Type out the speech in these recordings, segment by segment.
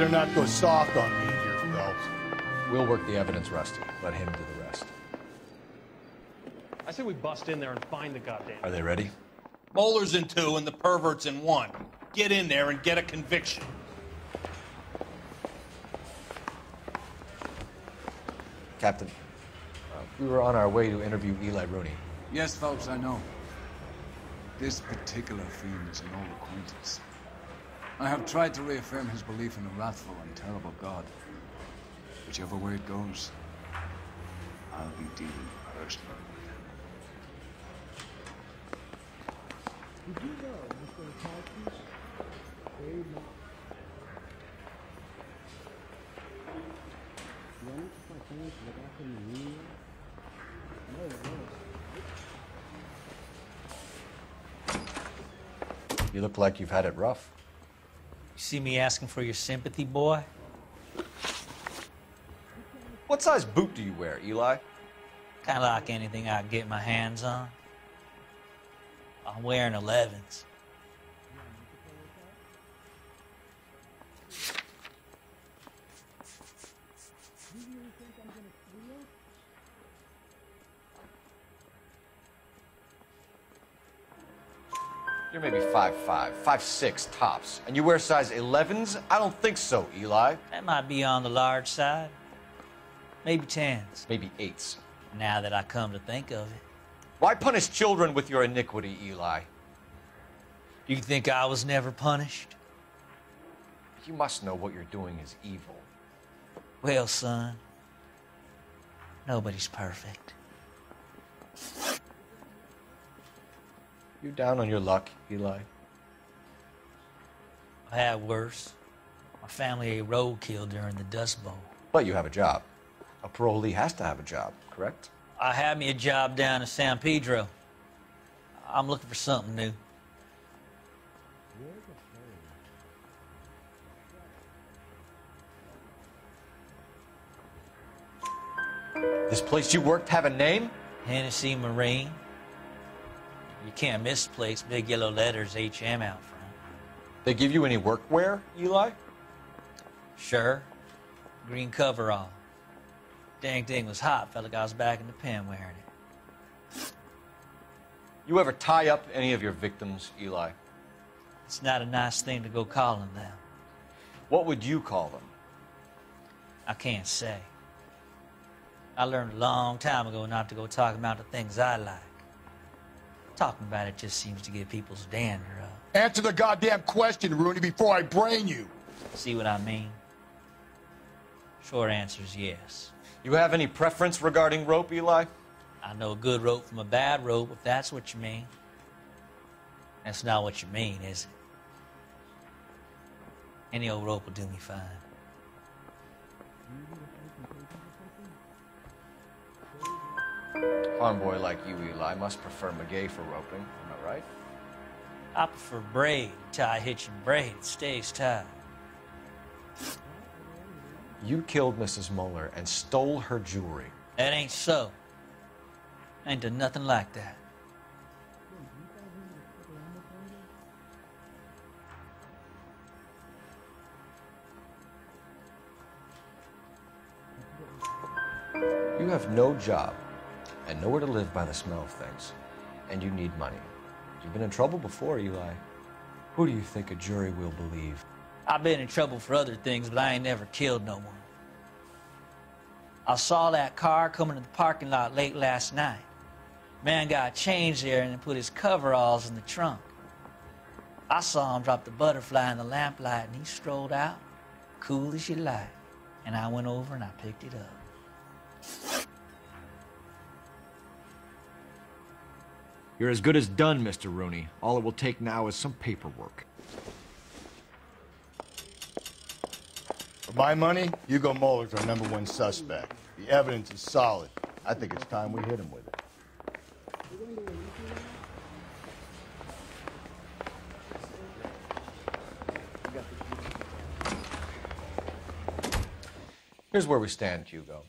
better not go soft on me here, Phelps. We'll work the evidence, Rusty. Let him do the rest. I say we bust in there and find the goddamn... Are they ready? Moeller's in 2 and the pervert's in 1. Get in there and get a conviction. Captain, we were on our way to interview Eli Rooney. Yes, Phelps, I know. This particular fiend is an old acquaintance. I have tried to reaffirm his belief in a wrathful and terrible God. Whichever way it goes, I'll be dealing personally. Did you know Mr. Hawkins very much? You want my parents to look after me? No. You look like you've had it rough. You see me asking for your sympathy, boy? What size boot do you wear, Eli? Kind of like anything I can get my hands on. I'm wearing 11s. You're maybe 5'5", 5'6", tops. And you wear size 11s? I don't think so, Eli. That might be on the large side. Maybe 10s. Maybe 8s. Now that I come to think of it. Why punish children with your iniquity, Eli? You think I was never punished? You must know what you're doing is evil. Well, son, nobody's perfect. You down on your luck, Eli? I had worse. My family ate roadkill during the Dust Bowl. But you have a job. A parolee has to have a job, correct? I had me a job down in San Pedro. I'm looking for something new. This place you worked have a name? Hennessy Marine. You can't miss the place. Big yellow letters, HM out front. They give you any workwear, Eli? Sure. Green coverall. Dang thing was hot. Felt like I was back in the pen wearing it. You ever tie up any of your victims, Eli? It's not a nice thing to go calling them. What would you call them? I can't say. I learned a long time ago not to go talking about the things I like. Talking about it just seems to get people's dander up. Answer the goddamn question, Rooney, before I brain you. See what I mean? Short answer is yes. You have any preference regarding rope, Eli? I know a good rope from a bad rope, if that's what you mean. That's not what you mean, is it? Any old rope will do me fine. Farm boy like you, Eli, must prefer Magay for roping. Am I right? I prefer braid. Tie, hitch, and braid. It stays tied. You killed Mrs. Moeller and stole her jewelry. That ain't so. I ain't done nothing like that. You have no job and nowhere to live by the smell of things, and you need money. You've been in trouble before, Eli. Who do you think a jury will believe? I've been in trouble for other things, but I ain't never killed no one. I saw that car coming to the parking lot late last night. Man got changed there and then put his coveralls in the trunk. I saw him drop the butterfly in the lamplight, and he strolled out, cool as you like. And I went over and I picked it up. You're as good as done, Mr. Rooney. All it will take now is some paperwork. For my money, Hugo Moeller's our #1 suspect. The evidence is solid. I think it's time we hit him with it. Here's where we stand, Hugo.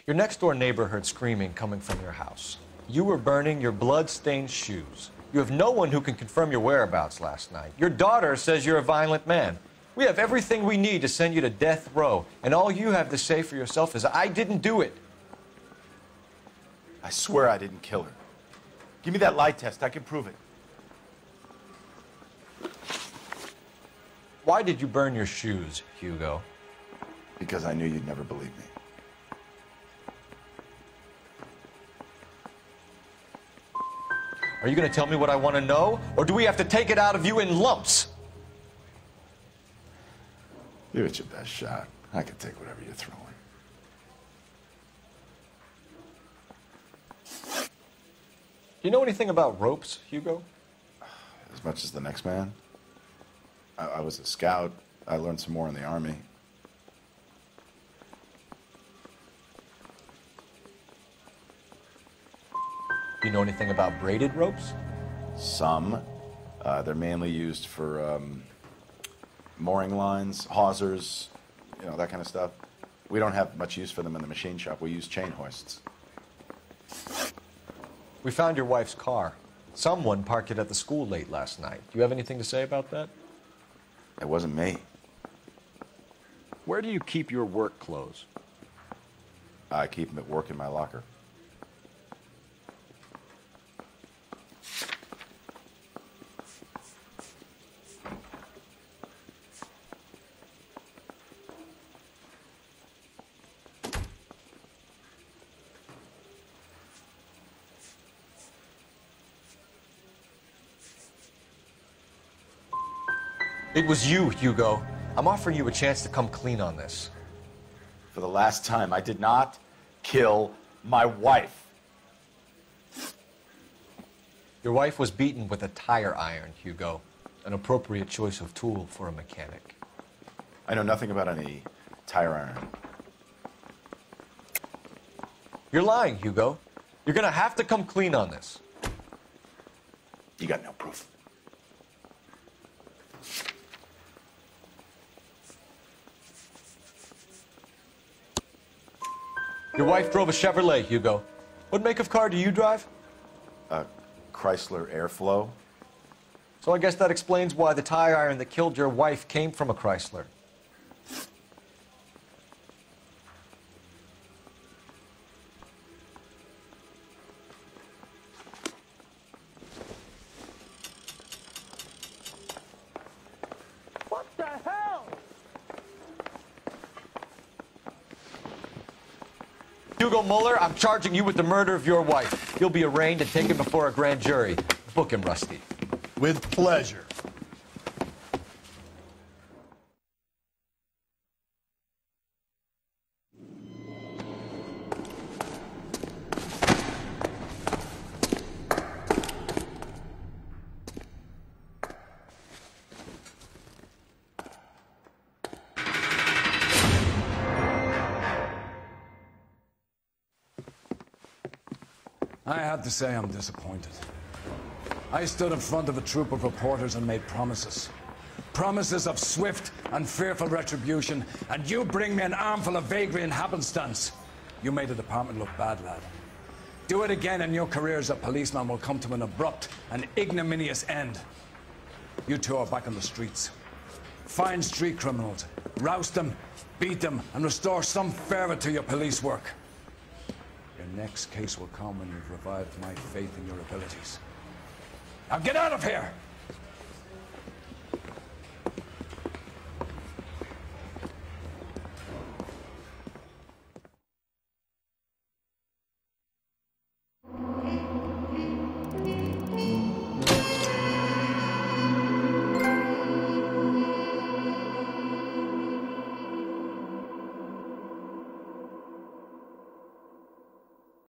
Your next-door neighbor heard screaming coming from your house. You were burning your blood-stained shoes. You have no one who can confirm your whereabouts last night. Your daughter says you're a violent man. We have everything we need to send you to death row, and all you have to say for yourself is, I didn't do it. I swear I didn't kill her. Give me that lie test. I can prove it. Why did you burn your shoes, Hugo? Because I knew you'd never believe me. Are you going to tell me what I want to know, or do we have to take it out of you in lumps? Give it your best shot. I can take whatever you're throwing. Do you know anything about ropes, Hugo? As much as the next man. I was a scout. I learned some more in the Army. Do you know anything about braided ropes? Some. They're mainly used for mooring lines, hawsers, you know, that kind of stuff. We don't have much use for them in the machine shop. We use chain hoists. We found your wife's car. Someone parked it at the school late last night. Do you have anything to say about that? It wasn't me. Where do you keep your work clothes? I keep them at work in my locker. It was you, Hugo. I'm offering you a chance to come clean on this. For the last time, I did not kill my wife. Your wife was beaten with a tire iron, Hugo. An appropriate choice of tool for a mechanic. I know nothing about any tire iron. You're lying, Hugo. You're gonna have to come clean on this. You got no proof. Your wife drove a Chevrolet, Hugo. What make of car do you drive? A Chrysler Airflow. So I guess that explains why the tire iron that killed your wife came from a Chrysler. What the hell? Hugo Muller, I'm charging you with the murder of your wife. You'll be arraigned and taken before a grand jury. Book him, Rusty. With pleasure. I have to say I'm disappointed. I stood in front of a troop of reporters and made promises. Promises of swift and fearful retribution, and you bring me an armful of vagary and happenstance. You made the department look bad, lad. Do it again and your career as a policeman will come to an abrupt and ignominious end. You two are back on the streets. Find street criminals, roust them, beat them, and restore some fervor to your police work. Your next case will come when you've revived my faith in your abilities. Now get out of here!